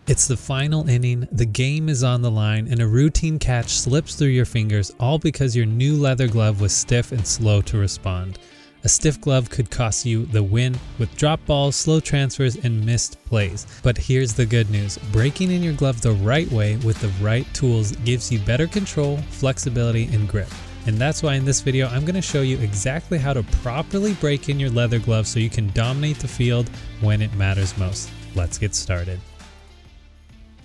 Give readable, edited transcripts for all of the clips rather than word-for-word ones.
It's the final inning, the game is on the line, and a routine catch slips through your fingers, all because your new leather glove was stiff and slow to respond. A stiff glove could cost you the win with drop balls, slow transfers, and missed plays. But here's the good news. Breaking in your glove the right way with the right tools gives you better control, flexibility, and grip. And that's why in this video, I'm going to show you exactly how to properly break in your leather glove so you can dominate the field when it matters most. Let's get started.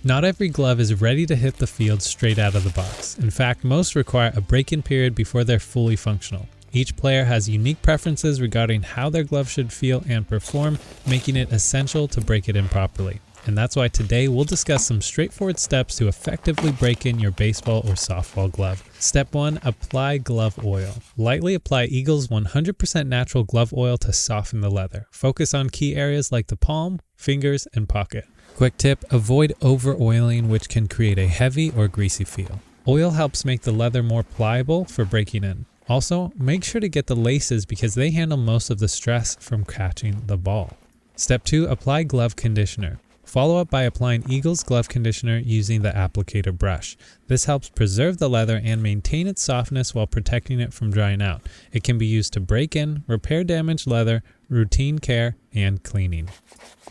Not every glove is ready to hit the field straight out of the box. In fact, most require a break-in period before they're fully functional. Each player has unique preferences regarding how their glove should feel and perform, making it essential to break it in properly. And that's why today we'll discuss some straightforward steps to effectively break in your baseball or softball glove. Step 1. Apply glove oil. Lightly apply Eagle's 100% natural glove oil to soften the leather. Focus on key areas like the palm, fingers, and pocket. Quick tip, avoid over-oiling, which can create a heavy or greasy feel. Oil helps make the leather more pliable for breaking in. Also, make sure to get the laces because they handle most of the stress from catching the ball. Step 2, apply glove conditioner. Follow up by applying Eagle's glove conditioner using the applicator brush. This helps preserve the leather and maintain its softness while protecting it from drying out. It can be used to break in, repair damaged leather, routine care, and cleaning.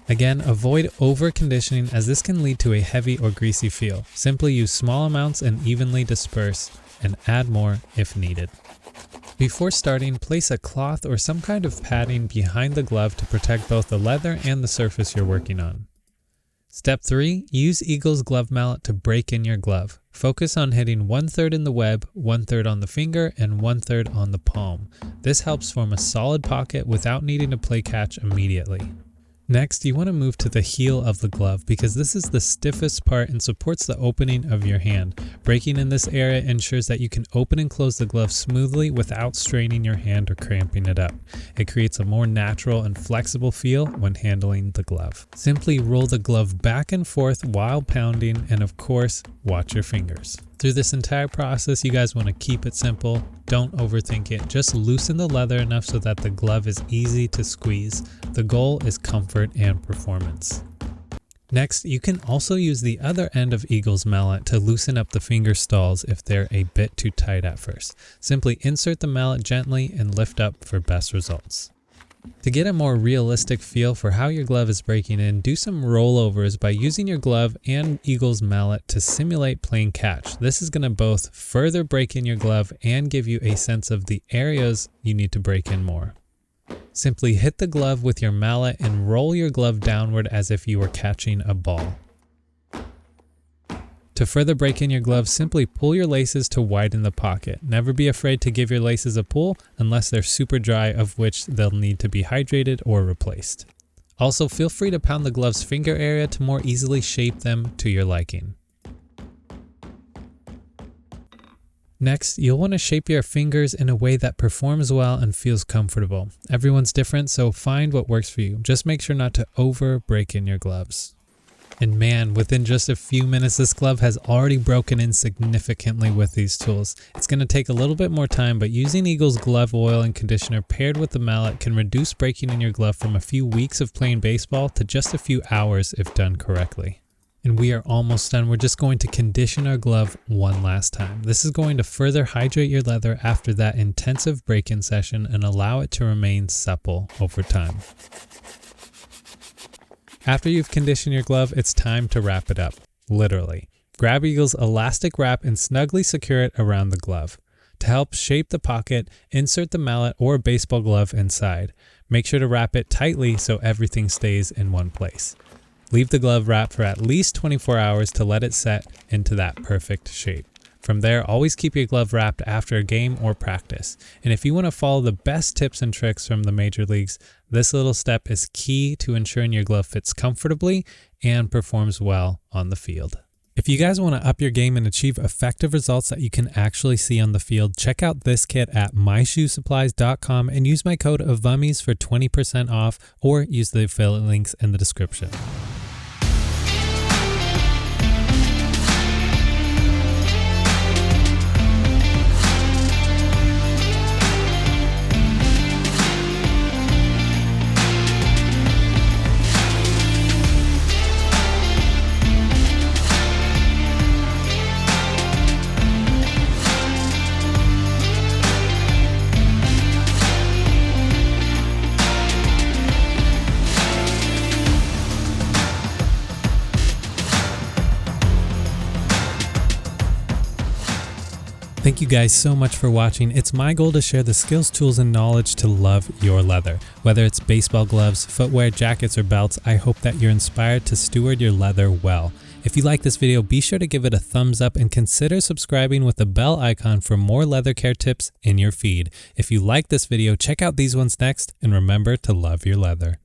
Again, avoid over-conditioning as this can lead to a heavy or greasy feel. Simply use small amounts and evenly disperse, and add more if needed. Before starting, place a cloth or some kind of padding behind the glove to protect both the leather and the surface you're working on. Step 3. Use Eagle's glove mallet to break in your glove. Focus on hitting 1/3 in the web, 1/3 on the finger, and 1/3 on the palm. This helps form a solid pocket without needing to play catch immediately. Next, you want to move to the heel of the glove because this is the stiffest part and supports the opening of your hand. Breaking in this area ensures that you can open and close the glove smoothly without straining your hand or cramping it up. It creates a more natural and flexible feel when handling the glove. Simply roll the glove back and forth while pounding, and of course, watch your fingers. Through this entire process, you guys want to keep it simple. Don't overthink it. Just loosen the leather enough so that the glove is easy to squeeze. The goal is comfort and performance. Next, you can also use the other end of Eagle's mallet to loosen up the finger stalls if they're a bit too tight at first. Simply insert the mallet gently and lift up for best results. To get a more realistic feel for how your glove is breaking in, do some rollovers by using your glove and Eagle's mallet to simulate playing catch. This is going to both further break in your glove and give you a sense of the areas you need to break in more. Simply hit the glove with your mallet and roll your glove downward as if you were catching a ball. To further break in your glove, simply pull your laces to widen the pocket. Never be afraid to give your laces a pull unless they're super dry, of which they'll need to be hydrated or replaced. Also, feel free to pound the glove's finger area to more easily shape them to your liking. Next, you'll want to shape your fingers in a way that performs well and feels comfortable. Everyone's different, so find what works for you. Just make sure not to over break in your gloves. And man, within just a few minutes, this glove has already broken in significantly with these tools. It's going to take a little bit more time, but using Eagle's glove oil and conditioner paired with the mallet can reduce breaking in your glove from a few weeks of playing baseball to just a few hours if done correctly. And we are almost done. We're just going to condition our glove one last time. This is going to further hydrate your leather after that intensive break-in session and allow it to remain supple over time. After you've conditioned your glove, it's time to wrap it up, literally. Grab Eagle's elastic wrap and snugly secure it around the glove. To help shape the pocket, insert the mallet or baseball glove inside. Make sure to wrap it tightly so everything stays in one place. Leave the glove wrapped for at least 24 hours to let it set into that perfect shape. From there, always keep your glove wrapped after a game or practice. And if you want to follow the best tips and tricks from the major leagues, this little step is key to ensuring your glove fits comfortably and performs well on the field. If you guys want to up your game and achieve effective results that you can actually see on the field, check out this kit at myshoesupplies.com and use my code AVUMMIES for 20% off, or use the affiliate links in the description. Thank you guys so much for watching. It's my goal to share the skills, tools, and knowledge to love your leather. Whether it's baseball gloves, footwear, jackets, or belts, I hope that you're inspired to steward your leather well. If you like this video, be sure to give it a thumbs up and consider subscribing with the bell icon for more leather care tips in your feed. If you like this video, check out these ones next, and remember to love your leather.